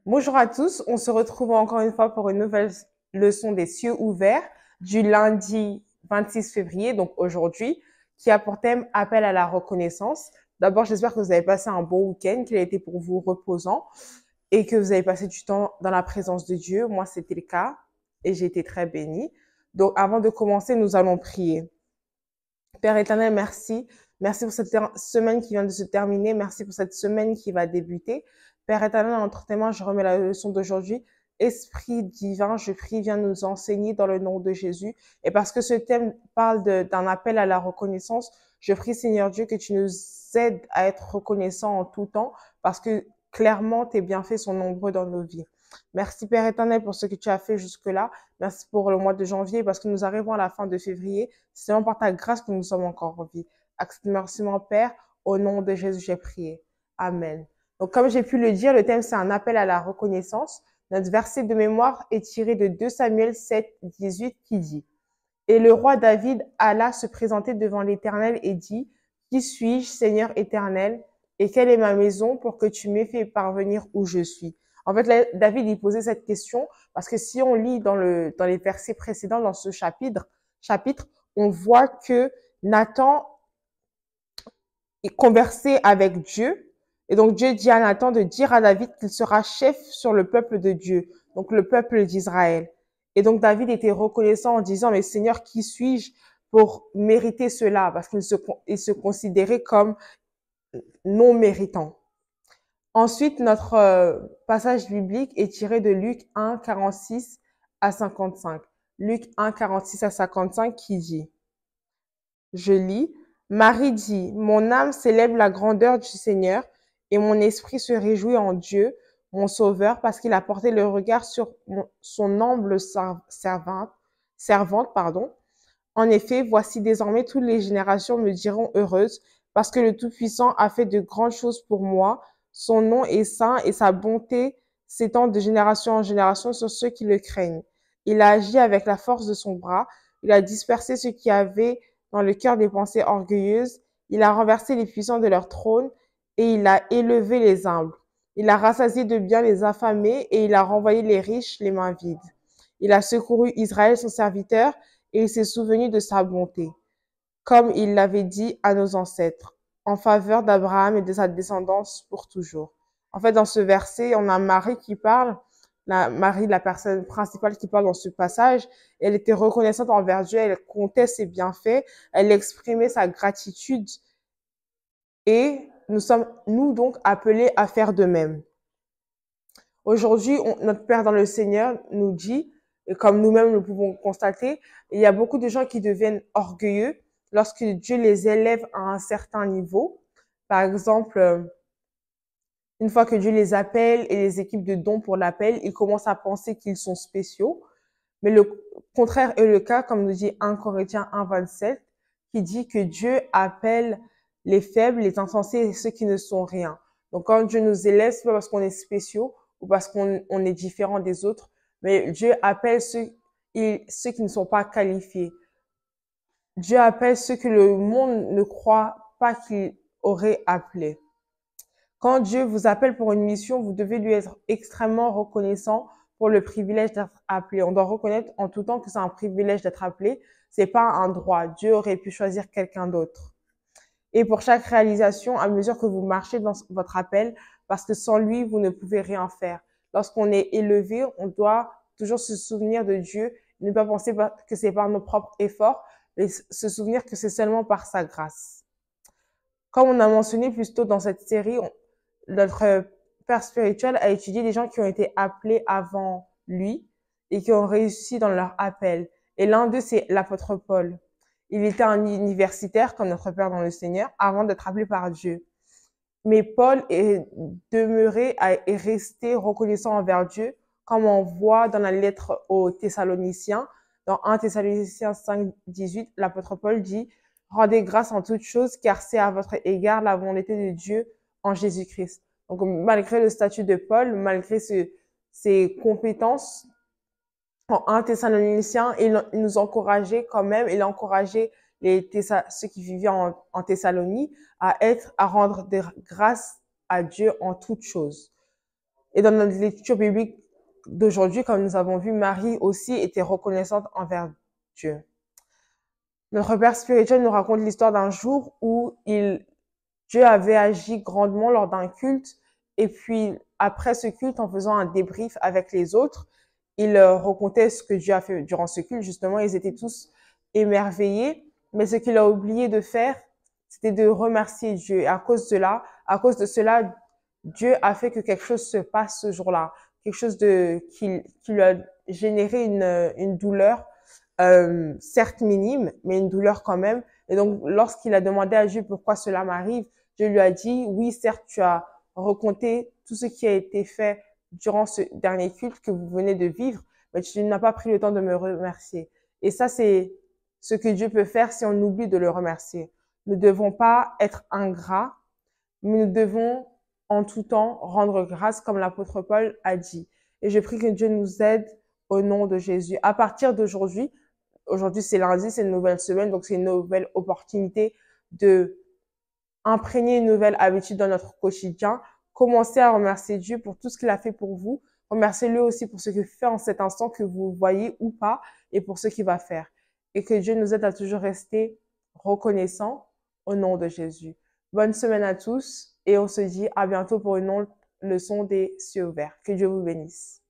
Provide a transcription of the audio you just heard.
Bonjour à tous, on se retrouve encore une fois pour une nouvelle leçon des cieux ouverts du lundi 26 février, donc aujourd'hui, qui a pour thème appel à la reconnaissance. D'abord, j'espère que vous avez passé un bon week-end, qu'il a été pour vous reposant et que vous avez passé du temps dans la présence de Dieu. Moi, c'était le cas et j'ai été très bénie. Donc, avant de commencer, nous allons prier. Père éternel, merci. Merci pour cette semaine qui vient de se terminer. Merci pour cette semaine qui va débuter. Père éternel, entre tes mains, je remets la leçon d'aujourd'hui. Esprit divin, je prie, viens nous enseigner dans le nom de Jésus. Et parce que ce thème parle d'un appel à la reconnaissance, je prie, Seigneur Dieu, que tu nous aides à être reconnaissants en tout temps, parce que clairement, tes bienfaits sont nombreux dans nos vies. Merci, Père éternel, pour ce que tu as fait jusque-là. Merci pour le mois de janvier, parce que nous arrivons à la fin de février. C'est seulement par ta grâce que nous sommes encore en vie. Merci, mon Père. Au nom de Jésus, j'ai prié. Amen. Donc, comme j'ai pu le dire, le thème, c'est un appel à la reconnaissance. Notre verset de mémoire est tiré de 2 Samuel 7, 18 qui dit: Et le roi David alla se présenter devant l'Éternel et dit: Qui suis-je, Seigneur éternel, et quelle est ma maison pour que tu m'aies fait parvenir où je suis? En fait, là, David, il posait cette question parce que si on lit dans les versets précédents, dans ce chapitre, on voit que Nathan est conversé avec Dieu. Et donc, Dieu dit à Nathan de dire à David qu'il sera chef sur le peuple de Dieu, donc le peuple d'Israël. Et donc, David était reconnaissant en disant, mais Seigneur, qui suis-je pour mériter cela? Parce il se considérait comme non méritant. Ensuite, notre passage biblique est tiré de Luc 1, 46 à 55. Luc 1, 46 à 55 qui dit: Je lis: Marie dit: Mon âme célèbre la grandeur du Seigneur, et mon esprit se réjouit en Dieu, mon Sauveur, parce qu'il a porté le regard sur son humble servante, pardon. En effet, voici désormais toutes les générations me diront heureuse, parce que le Tout-Puissant a fait de grandes choses pour moi. Son nom est saint et sa bonté s'étend de génération en génération sur ceux qui le craignent. Il a agi avec la force de son bras. Il a dispersé ceux qui avaient dans le cœur des pensées orgueilleuses. Il a renversé les puissants de leur trône et il a élevé les humbles. Il a rassasié de bien les affamés et il a renvoyé les riches les mains vides. Il a secouru Israël, son serviteur, et il s'est souvenu de sa bonté, comme il l'avait dit à nos ancêtres, en faveur d'Abraham et de sa descendance pour toujours. En fait, dans ce verset, on a Marie qui parle, Marie, la personne principale qui parle dans ce passage. Elle était reconnaissante envers Dieu, elle comptait ses bienfaits, elle exprimait sa gratitude et nous sommes, nous donc, appelés à faire de même. Aujourd'hui, notre Père dans le Seigneur nous dit, et comme nous-mêmes nous pouvons constater, il y a beaucoup de gens qui deviennent orgueilleux lorsque Dieu les élève à un certain niveau. Par exemple, une fois que Dieu les appelle et les équipe de dons pour l'appel, ils commencent à penser qu'ils sont spéciaux. Mais le contraire est le cas, comme nous dit 1 Corinthiens 1, 27, qui dit que Dieu appelle les faibles, les insensés et ceux qui ne sont rien. Donc quand Dieu nous élève, c'est pas parce qu'on est spéciaux ou parce qu'on est différent des autres, mais Dieu appelle ceux qui ne sont pas qualifiés. Dieu appelle ceux que le monde ne croit pas qu'il aurait appelés. Quand Dieu vous appelle pour une mission, vous devez lui être extrêmement reconnaissant pour le privilège d'être appelé. On doit reconnaître en tout temps que c'est un privilège d'être appelé. C'est pas un droit. Dieu aurait pu choisir quelqu'un d'autre. Et pour chaque réalisation, à mesure que vous marchez dans votre appel, parce que sans lui, vous ne pouvez rien faire. Lorsqu'on est élevé, on doit toujours se souvenir de Dieu, ne pas penser que c'est par nos propres efforts, mais se souvenir que c'est seulement par sa grâce. Comme on a mentionné plus tôt dans cette série, notre père spirituel a étudié des gens qui ont été appelés avant lui et qui ont réussi dans leur appel. Et l'un d'eux, c'est l'apôtre Paul. Il était un universitaire, comme notre Père dans le Seigneur, avant d'être appelé par Dieu. Mais Paul est demeuré et resté reconnaissant envers Dieu, comme on voit dans la lettre aux Thessaloniciens. Dans 1 Thessaloniciens 5, 18, l'apôtre Paul dit: Rendez grâce en toutes choses, car c'est à votre égard la volonté de Dieu en Jésus-Christ. Donc, malgré le statut de Paul, malgré ses compétences, en 1 Thessaloniciens, il nous encourageait quand même, il a encouragé ceux qui vivaient en Thessalonie à rendre des grâces à Dieu en toutes choses. Et dans notre lecture biblique d'aujourd'hui, comme nous avons vu, Marie aussi était reconnaissante envers Dieu. Notre père spirituel nous raconte l'histoire d'un jour où Dieu avait agi grandement lors d'un culte, et puis après ce culte, en faisant un débrief avec les autres, il racontait ce que Dieu a fait durant ce culte. Justement, ils étaient tous émerveillés, mais ce qu'il a oublié de faire, c'était de remercier Dieu. Et à cause de cela, Dieu a fait que quelque chose se passe ce jour-là, quelque chose qui lui a généré une douleur, certes minime, mais une douleur quand même. Et donc, lorsqu'il a demandé à Dieu pourquoi cela m'arrive, Dieu lui a dit, oui, certes, tu as raconté tout ce qui a été fait durant ce dernier culte que vous venez de vivre, mais tu n'as pas pris le temps de me remercier. Et ça, c'est ce que Dieu peut faire si on oublie de le remercier. Nous ne devons pas être ingrats, mais nous devons en tout temps rendre grâce comme l'apôtre Paul a dit. Et je prie que Dieu nous aide au nom de Jésus. À partir d'aujourd'hui, aujourd'hui c'est lundi, c'est une nouvelle semaine, donc c'est une nouvelle opportunité de imprégner une nouvelle habitude dans notre quotidien. Commencez à remercier Dieu pour tout ce qu'il a fait pour vous. Remerciez-le aussi pour ce qu'il fait en cet instant que vous voyez ou pas et pour ce qu'il va faire. Et que Dieu nous aide à toujours rester reconnaissants au nom de Jésus. Bonne semaine à tous et on se dit à bientôt pour une autre leçon des cieux ouverts. Que Dieu vous bénisse.